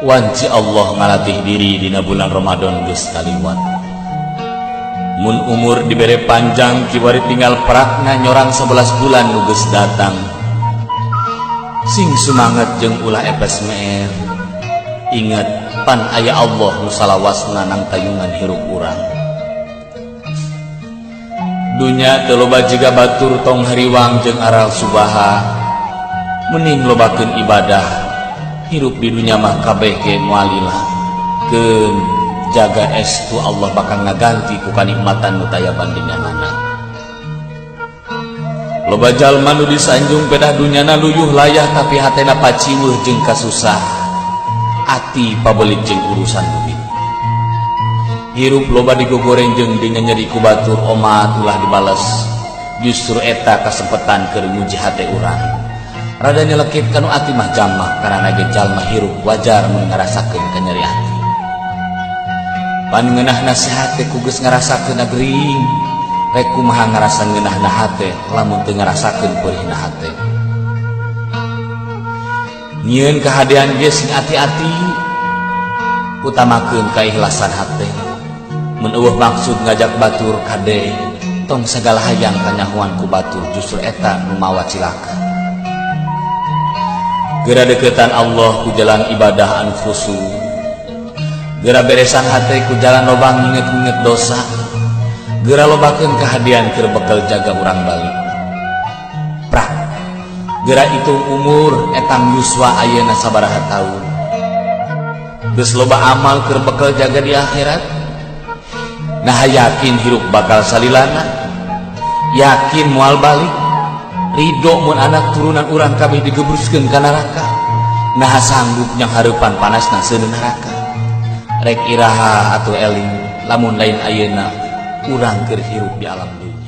Wanci Allah ngalatih diri dina bulan Ramadan geus kaliwat. Mun umur dibere panjang kiwari tinggal perakna nyorang 11 bulan nu geus datang. Sing sumanget jeung ulah epes meer. Ingat pan aya Allah nu salawasna nang tayungan hirup urang. Dunya teu loba jiga batur tong hariwang jeung aral subaha. Mending lobakeun ibadah. Hirup di dunia mah kabeh ge moalilah. Keun jaga estu Allah bakal ngaganti ku kanikmatan nu taya bandinganana. Loba jalma nu disanjung pedah dunyana luyuh layah tapi hatena paciweuh jeung kasusah. Ati pabelit jeung urusan duit. Hirup loba digogoreng jeung dengan nyeri ku batur omat ulah dibales. Justru eta kasempetan keur nguji hate urang. Rada nyelekit kanu ati mah jamak karena ge jalma hirup wajar mun ngarasakeun kanyeri ati. Pan ngeunahna hate ku geus ngarasakeun agering, rek kumaha ngarasa ngeunahna hate lamun teu ngarasakeun peurihna hate. Nyieun kahadean ge sing ati-ati, utamakeun kaikhlasan hate. Mun eueuh maksud ngajak batur kade, tong sagala hayang tanyahuan ku batur justru eta nu mawa cilaka. Gera deketan Allah ku jalan ibadah anu khusu. Gera beresan hate ku jalan loba nginget-nginget dosa. Gera lobakeun kahadian keur bekel jaga urang balik. Prak. Gera itu umur etang yuswa ayeuna sabaraha taun. Geus loba amal keur bekel jaga di akhirat. Nah yakin hirup bakal salilana. Yakin moal balik. Ridho mun anak turunan urang kabeh digebruskeun ka neraka. Nah sanggup nyang hareupan panasna seuneun neraka. Rek iraha atuh eling lamun lain ayeuna urang keur hirup di alam dunya.